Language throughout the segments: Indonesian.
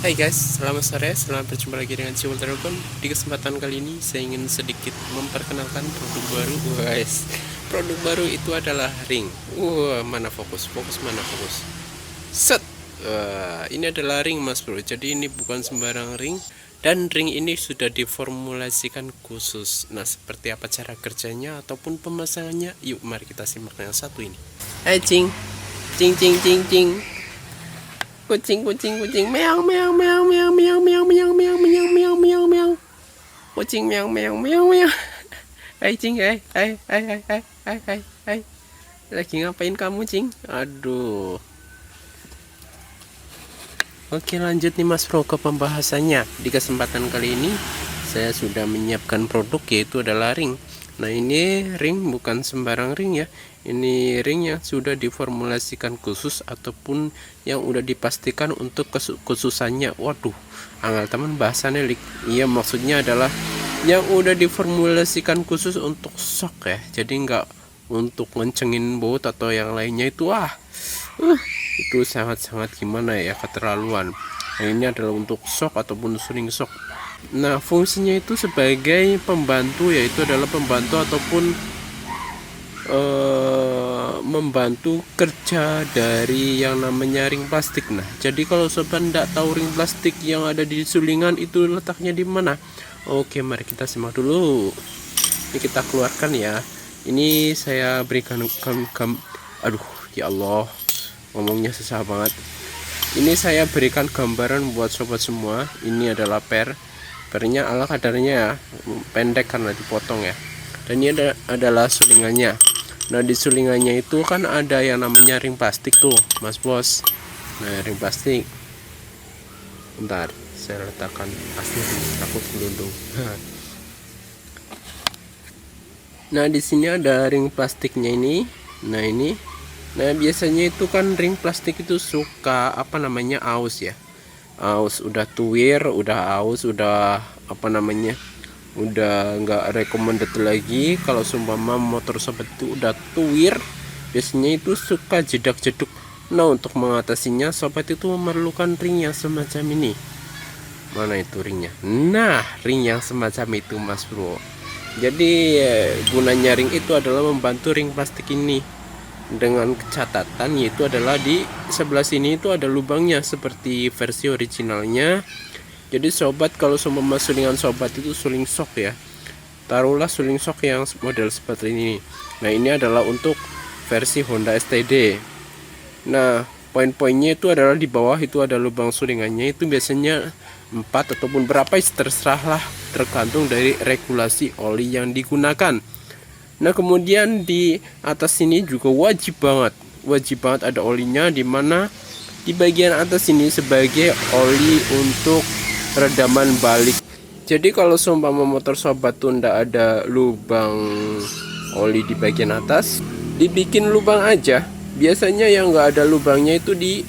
Hai guys, selamat sore, selamat berjumpa lagi dengan Ciwul Dragon. Di kesempatan kali ini saya ingin sedikit memperkenalkan produk baru guys. Produk baru itu adalah ring. Mana fokus, mana fokus. Set. Ini adalah ring mas bro. Jadi ini bukan sembarang ring. Dan ring ini sudah diformulasikan khusus. Nah, seperti apa cara kerjanya ataupun pemasangannya? Yuk mari kita simak yang satu ini. Hai cing. Cing cing cing cing. Kucing meow meow meow meow meow meow meow meow meow meow meow meow. Kucing meow meow meow meow. Hai cing, hai. Lagi ngapain kamu cing? Aduh. Oke, lanjut nih mas bro ke pembahasannya. Di kesempatan kali ini saya sudah menyiapkan produk, yaitu adalah ring. Nah, ini ring bukan sembarang ring ya. Ini ring yang sudah diformulasikan khusus ataupun yang udah dipastikan untuk kekhususannya. Waduh, anggal teman bahasannya lik. Iya, maksudnya adalah yang udah diformulasikan khusus untuk shock ya. Jadi nggak untuk ngencengin bot atau yang lainnya itu itu sangat-sangat gimana ya, keterlaluan. Nah, ini adalah untuk shock ataupun swing shock. Nah, fungsinya itu sebagai pembantu, yaitu adalah pembantu ataupun membantu kerja dari yang namanya ring plastik. Nah, jadi kalau sobat tidak tahu ring plastik yang ada di sulingan itu letaknya di mana, oke mari kita simak dulu. Ini kita keluarkan ya. Ini saya berikan aduh ya Allah, ngomongnya susah banget. Ini saya berikan gambaran buat sobat semua. Ini adalah pernya ala kadarnya ya, pendek karena dipotong ya. Dan ini adalah sulingannya. Nah, di sulingannya itu kan ada yang namanya ring plastik tuh mas bos. Nah, ring plastik, bentar saya letakkan asli, takut gelundung. Nah, di sini ada ring plastiknya ini. Nah, biasanya itu kan ring plastik itu suka apa namanya, aus ya. Aus udah tuir, udah aus, udah apa namanya, udah nggak recommended lagi. Kalau seumpama motor sobat itu udah tuir, biasanya itu suka jedak-jeduk. Nah, untuk mengatasinya sobat itu memerlukan ring yang semacam ini. Mana itu ringnya? Nah, ring yang semacam itu mas bro. Jadi gunanya ring itu adalah membantu ring plastik ini dengan catatan, yaitu adalah di sebelah sini itu ada lubangnya seperti versi originalnya. Jadi sobat, kalau seumpama sulingan sobat itu suling shock ya, taruhlah suling shock yang model seperti ini. Nah, ini adalah untuk versi Honda STD. Nah, poin-poinnya itu adalah di bawah itu ada lubang sulingannya, itu biasanya 4 ataupun berapa, terserahlah, tergantung dari regulasi oli yang digunakan. Nah, kemudian di atas sini juga wajib banget ada olinya, dimana di bagian atas ini sebagai oli untuk redaman balik. Jadi kalau seumpama motor sobat tuh ndak ada lubang oli di bagian atas, dibikin lubang aja. Biasanya yang nggak ada lubangnya itu di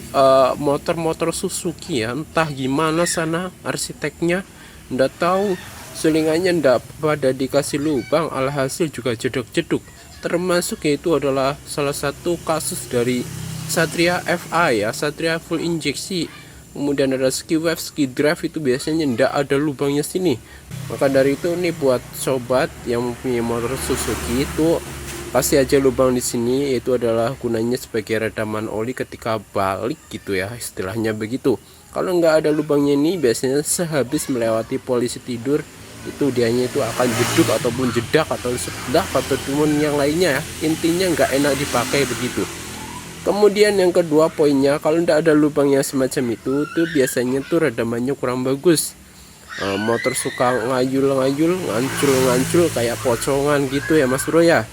motor-motor Suzuki ya, entah gimana sana arsiteknya, ndak tahu, sulingannya ndak pada dikasih lubang, alhasil juga jeduk-jeduk. Termasuk yaitu adalah salah satu kasus dari Satria FA ya, Satria full injeksi. Kemudian ada ski wave, ski drive itu biasanya ndak ada lubangnya sini. Maka dari itu nih, buat sobat yang mempunyai motor Suzuki itu pasti aja lubang di sini, yaitu adalah gunanya sebagai redaman oli ketika balik gitu ya, istilahnya begitu. Kalau nggak ada lubangnya ini, biasanya sehabis melewati polisi tidur itu dianya itu akan jeduk ataupun jedak atau sedak atau cuman yang lainnya ya. Intinya nggak enak dipakai begitu. Kemudian yang kedua poinnya, kalau tidak ada lubangnya semacam itu tuh biasanya tuh redamannya kurang bagus. Motor suka ngayul ngancul kayak pocongan gitu ya mas bro ya.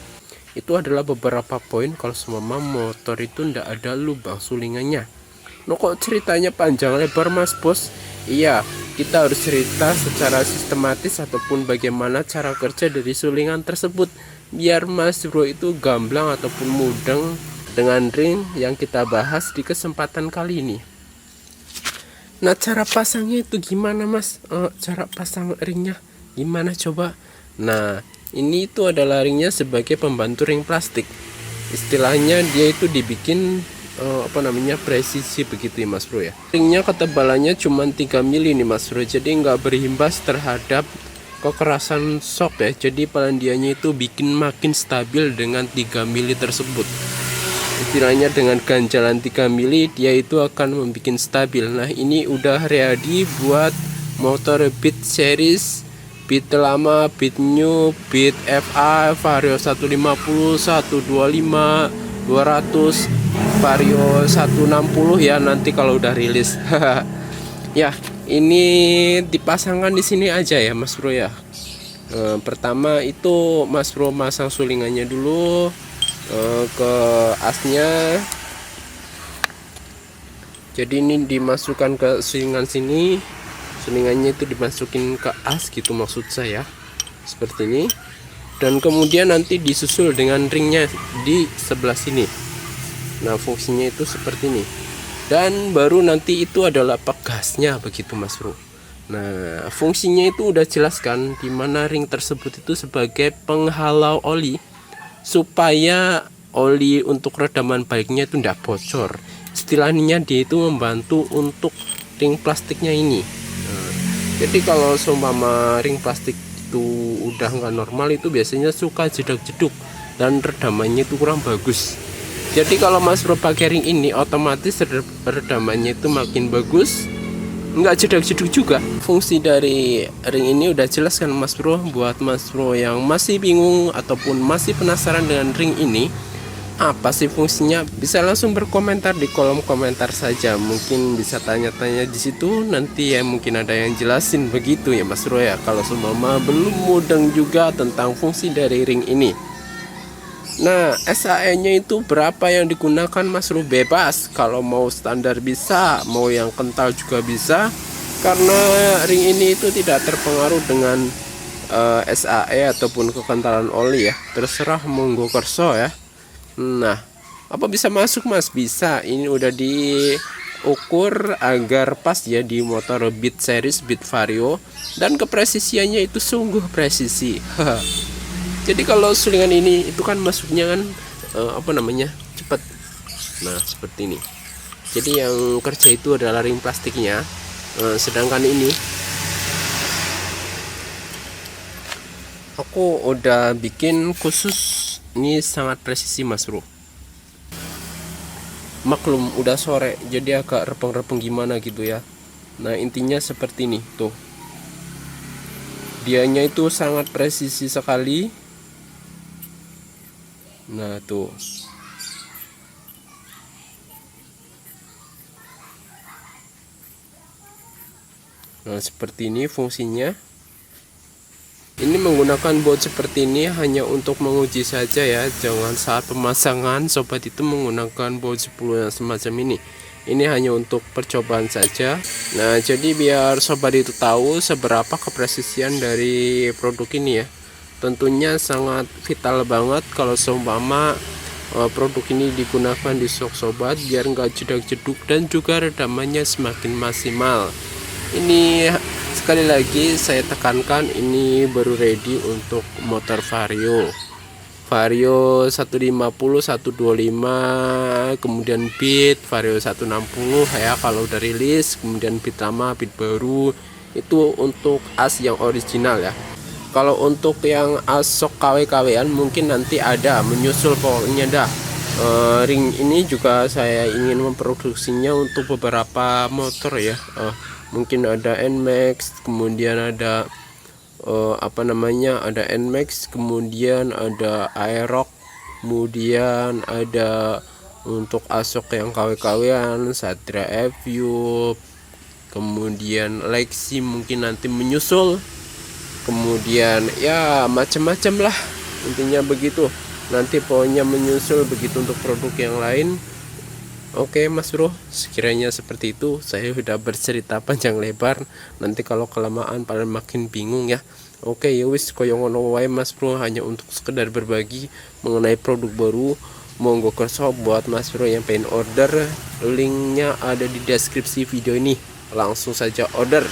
Itu adalah beberapa poin kalau semua motor itu tidak ada lubang sulingannya. Nah, kok ceritanya panjang lebar mas bos? Iya, kita harus cerita secara sistematis ataupun bagaimana cara kerja dari sulingan tersebut, biar mas bro itu gamblang ataupun mudeng dengan ring yang kita bahas di kesempatan kali ini. Nah, cara pasangnya itu gimana mas? Cara pasang ringnya gimana coba? Nah, ini itu adalah ringnya sebagai pembantu ring plastik. Istilahnya dia itu dibikin apa namanya, presisi begitu ya Mas Bro ya. Ringnya ketebalannya cuma 3 mili nih Mas Bro, jadi nggak berimbas terhadap kekerasan shock ya. Jadi pelandiannya itu bikin makin stabil dengan 3 mili tersebut. Istilahnya dengan ganjalan 3 mili dia itu akan membuat stabil. Nah ini udah ready buat motor Beat series, Beat lama, Beat new, Beat FA, Vario 150, 125, 200, Vario 160 ya nanti kalau udah rilis. Ya ini dipasangkan di sini aja ya Mas Bro ya. Pertama itu Mas Bro masang sulingannya dulu ke asnya. Jadi ini dimasukkan ke sulingan sini, sulingannya itu dimasukin ke as gitu maksud saya, seperti ini. Dan kemudian nanti disusul dengan ringnya di sebelah sini. Nah fungsinya itu seperti ini. Dan baru nanti itu adalah pegasnya begitu Mas Bro. Nah fungsinya itu udah jelaskan dimana ring tersebut itu sebagai penghalau oli, supaya oli untuk redaman baiknya itu tidak bocor. Istilahnya dia itu membantu untuk ring plastiknya ini. Nah, jadi kalau seumpama ring plastik itu udah nggak normal itu biasanya suka jedak-jeduk dan redamannya itu kurang bagus. Jadi kalau Mas Bro pakai ring ini otomatis redamannya itu makin bagus, nggak jedak-jeduk juga. Fungsi dari ring ini udah jelas kan Mas Bro. Buat Mas Bro yang masih bingung ataupun masih penasaran dengan ring ini apa sih fungsinya, bisa langsung berkomentar di kolom komentar saja. Mungkin bisa tanya-tanya di situ, nanti ya mungkin ada yang jelasin begitu ya Mas Bro ya, kalau semua belum mudeng juga tentang fungsi dari ring ini. Nah SAE nya itu berapa yang digunakan Mas Bro, bebas. Kalau mau standar bisa, mau yang kental juga bisa, karena ring ini itu tidak terpengaruh dengan SAE ataupun kekentalan oli ya, terserah monggo kerso ya. Nah apa bisa masuk Mas? Bisa, ini udah diukur agar pas ya di motor Beat series, Beat Vario, dan kepresisiannya itu sungguh presisi. Jadi kalau sulingan ini itu kan masuknya kan apa namanya, cepat. Nah seperti ini. Jadi yang kerja itu adalah ring plastiknya, sedangkan ini aku udah bikin khusus. Ini sangat presisi Mas Bro. Maklum udah sore jadi agak repeng-repeng gimana gitu ya. Nah intinya seperti ini tuh, dianya itu sangat presisi sekali. Nah tuh, nah seperti ini fungsinya. Ini menggunakan baut seperti ini hanya untuk menguji saja ya, jangan saat pemasangan sobat itu menggunakan baut 10 yang semacam ini. Ini hanya untuk percobaan saja. Nah jadi biar sobat itu tahu seberapa kepresisian dari produk ini ya. Tentunya sangat vital banget kalau seumpama produk ini digunakan di sok sobat, biar nggak jedak-jeduk dan juga redamannya semakin maksimal. Ini sekali lagi saya tekankan, ini baru ready untuk motor Vario 150, 125, kemudian Beat Vario 160 ya kalau udah rilis. Kemudian Beat lama, Beat baru itu untuk as yang original ya. Kalau untuk yang as sok KW-KW-an mungkin nanti ada menyusul, pokoknya dah. Ring ini juga saya ingin memproduksinya untuk beberapa motor ya. Mungkin ada NMAX, kemudian ada apa namanya, ada NMAX, kemudian ada Aerox, kemudian ada untuk asok yang KW-KW-an, Satria FU, kemudian Lexi mungkin nanti menyusul, kemudian ya macam-macam lah intinya begitu. Nanti pokoknya menyusul begitu untuk produk yang lain. Oke Mas Bro, sekiranya seperti itu. Saya sudah bercerita panjang lebar, nanti kalau kelamaan pada makin bingung ya. Oke ya wis, koyo ngono wae Mas Bro, hanya untuk sekedar berbagi mengenai produk baru. Monggo kerso buat Mas Bro yang pengen order, linknya ada di deskripsi video ini, langsung saja order.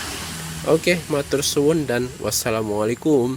Oke, matur suwun dan wassalamualaikum.